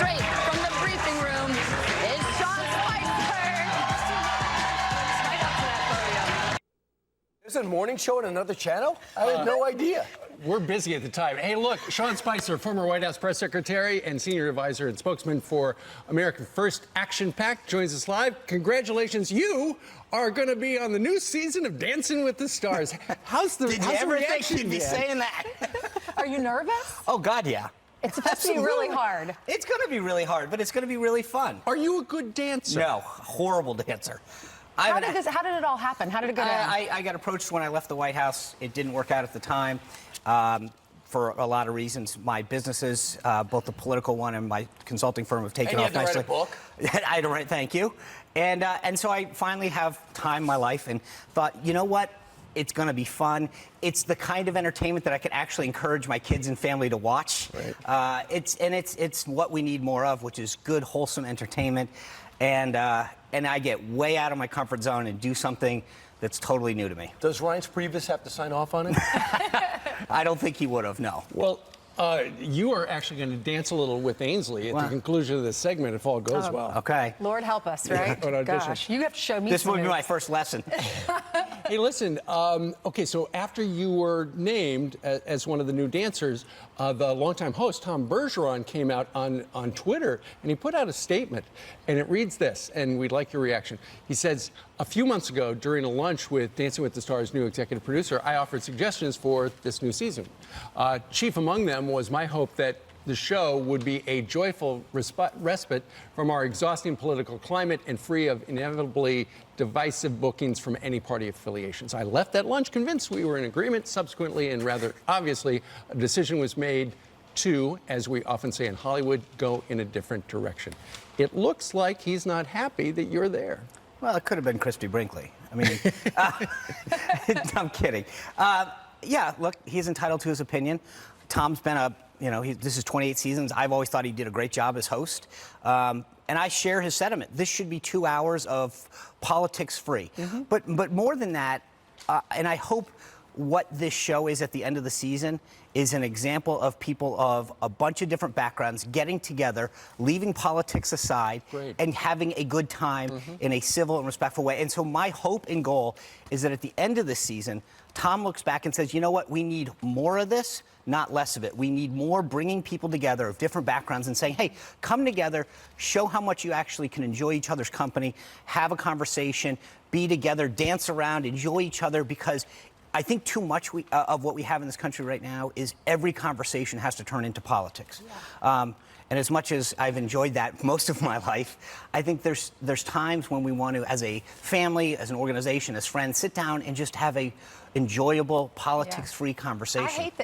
Straight from the briefing room is Sean Spicer. Right up to that podium. There's a morning show on another channel? I had no idea. We're busy at the time. Hey, look, Sean Spicer, former White House press secretary and senior advisor and spokesman for American First Action PAC, joins us live. Congratulations, you are going to be on the new season of Dancing with the Stars. How's the Did you ever think you'd be man? saying that? Are you nervous? Oh, God, yeah. It's supposed to be really hard. It's going to be really hard, but it's going to be really fun. Are you a good dancer? No, horrible dancer. How did it all happen? How did it go down? I got approached when I left the White House. It didn't work out at the time for a lot of reasons. My businesses, both the political one and my consulting firm, have taken And you off had to nicely. write a book? I had to write, thank you. And so I finally have time in my life and thought, you know what? It's going to be fun. It's the kind of entertainment that I could actually encourage my kids and family to watch. Right. It's what we need more of, which is good, wholesome entertainment. And I get way out of my comfort zone and do something that's totally new to me. Does Ryan Priebus have to sign off on it? I don't think he would have, no. Well, you are actually going to dance a little with Ainsley at the conclusion of this segment if all goes well. Okay. Lord help us, right? An audition. Gosh, you have to show me This some would be my moves. first lesson. Hey, listen, okay, so after you were named as one of the new dancers, the longtime host, Tom Bergeron, came out on Twitter, and he put out a statement, and it reads this, and we'd like your reaction. He says, a few months ago, during a lunch with Dancing with the Stars' new executive producer, I offered suggestions for this new season. Chief among them was my hope that the show would be a joyful respite from our exhausting political climate and free of inevitably divisive bookings from any party affiliations. I left that lunch convinced we were in agreement. Subsequently, and rather obviously, a decision was made to, as we often say in Hollywood, go in a different direction. It looks like he's not happy that you're there. Well, it could have been Christy Brinkley. I mean, I'm kidding. Yeah, look, he's entitled to his opinion. Tom's been this is 28 seasons. I've always thought he did a great job as host. And I share his sentiment. This should be 2 hours of politics free. But more than that, and I hope what this show is at the end of the season is an example of people of a bunch of different backgrounds getting together, leaving politics aside, and having a good time in a civil and respectful way. And so my hope and goal is that at the end of this season, Tom looks back and says, you know what, we need more of this, not less of it. We need more bringing people together of different backgrounds and saying, hey, come together, show how much you actually can enjoy each other's company, have a conversation, be together, dance around, enjoy each other, because I think too much of what we have in this country right now is every conversation has to turn into politics. And as much as I've enjoyed that most of my life, I think there's times when we want to, as a family, as an organization, as friends, sit down and just have a enjoyable, politics-free conversation. I hate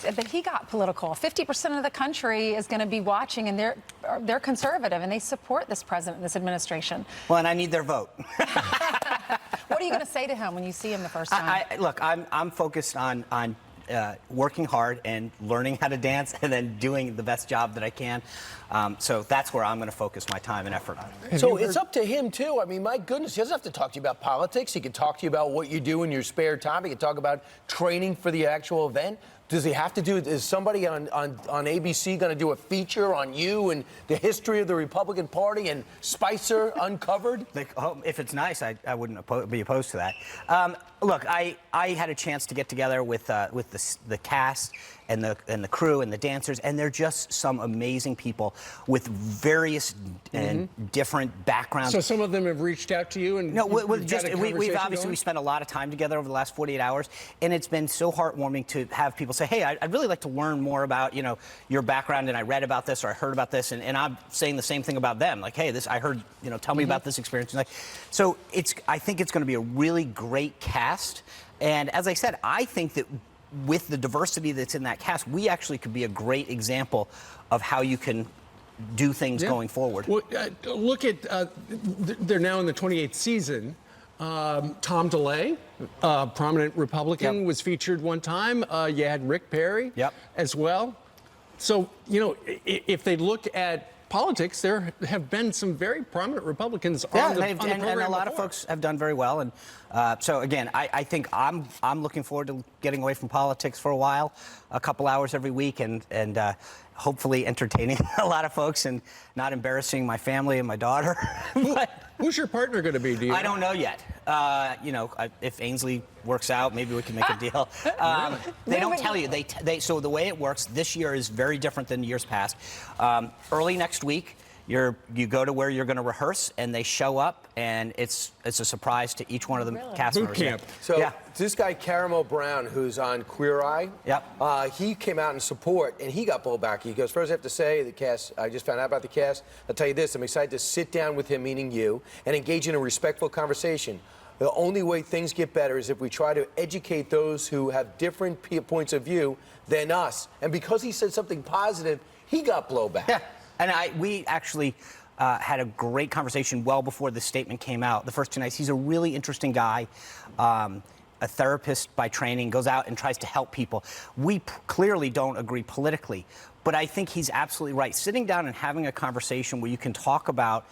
that he got political. 50% of the country is going to be watching, and they're conservative, and they support this president, this administration. Well, and I need their vote. What are you going to say to him when you see him the first time? Look, I'm focused on working hard and learning how to dance and then doing the best job that I can. So that's where I'm going to focus my time and effort on. So it's up to him, too. I mean, my goodness, he doesn't have to talk to you about politics. He can talk to you about what you do in your spare time. He can talk about training for the actual event. Does he have to do, is somebody on ABC going to do a feature on you and the history of the Republican Party and Spicer Uncovered? If it's nice, I wouldn't be opposed to that. Look, I had a chance to get together with the cast and the crew and the dancers, and they're just some amazing people with various and different backgrounds. So some of them have reached out to you, and no, we've obviously spent a lot of time together over the last 48 hours, and it's been so heartwarming to have people say, hey, I'd really like to learn more about your background, and I read about this or I heard about this, and I'm saying the same thing about them, like, hey, I heard, tell me about this experience. So I think it's going to be a really great cast, and as I said, I think that with the diversity that's in that cast, we actually could be a great example of how you can do things going forward. Well, look at, they're now in the 28th season. Tom DeLay, prominent Republican, was featured one time. You had Rick Perry as well. So, if they look at politics, there have been some very prominent Republicans on the program and a lot before. of folks have done very well. And so, again, I think I'm looking forward to getting away from politics for a while. a couple hours every week and hopefully entertaining a lot of folks and not embarrassing my family and my daughter. But Who's your partner going to be? Do you I don't know yet. If Ainsley works out, maybe we can make a deal. They don't tell you. So the way it works this year is very different than years past. Early next week, you go to where you're going to rehearse, and they show up, and it's a surprise to each one of the cast Boot members. camp. So Yeah. this guy, Caramel Brown, who's on Queer Eye, Yep. he came out in support, and he got blowback. He goes, first I have to say, the cast, I just found out about the cast. I'll tell you this, I'm excited to sit down with him, meaning you, and engage in a respectful conversation. The only way things get better is if we try to educate those who have different points of view than us. And because he said something positive, he got blowback. Yeah, and we actually had a great conversation well before the statement came out. The first 2 nights, he's a really interesting guy, a therapist by training, goes out and tries to help people. We clearly don't agree politically, but I think he's absolutely right. Sitting down and having a conversation where you can talk about,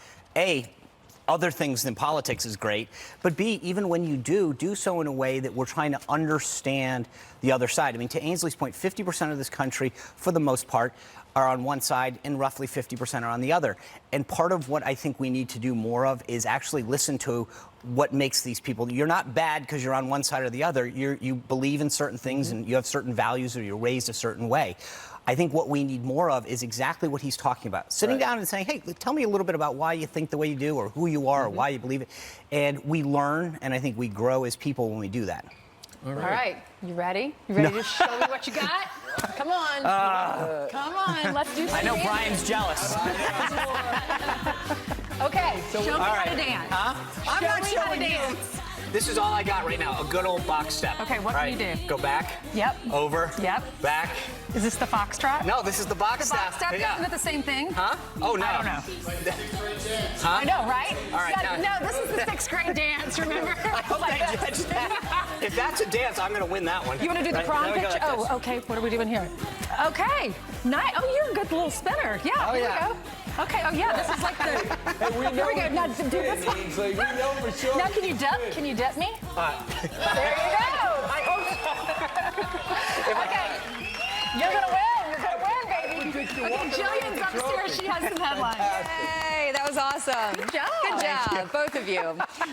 other things than politics is great, but B, even when you do so in a way that we're trying to understand the other side. I mean, to Ainsley's point, 50% of this country, for the most part, are on one side and roughly 50% are on the other. And part of what I think we need to do more of is actually listen to what makes these people. You're not bad because you're on one side or the other. You believe in certain things and you have certain values or you're raised a certain way. I think what we need more of is exactly what he's talking about. Sitting down and saying, hey, tell me a little bit about why you think the way you do or who you are or why you believe it. And we learn, and I think we grow as people when we do that. All right. You ready? You ready to show me what you got? Come on. Come on. Let's do some I know dancing. Brian's jealous. Okay. Show me how to dance. I'm Show not me how to showing you. dance. This is all I got right now, a good old box step. Okay, what can you do? Go back. Yep. Over. Yep. Back. Is this the foxtrot? No, this is the box The step. box step, Yeah. isn't it the same thing? Huh? Oh, no. I don't know. Huh? I know, right? All right, No, this is the 6th grade dance, remember? I hope I judge that. If that's a dance, I'm going to win that one. You want to do the Right, prom there we go, pitch? like this. Oh, okay. What are we doing here? Okay. Nice. Oh, you're a good little spinner. Yeah, Oh, here yeah. we go. Okay, oh yeah, this is like the... Here we go. Now, do this one. Ainsley, we know for sure. Now, can you dip? Can you dip me? There you go. Okay. You're going to win. You're going to win, baby. Okay, Jillian's upstairs. She has some headlines. Hey, that was awesome. Good job. Good job, both of you.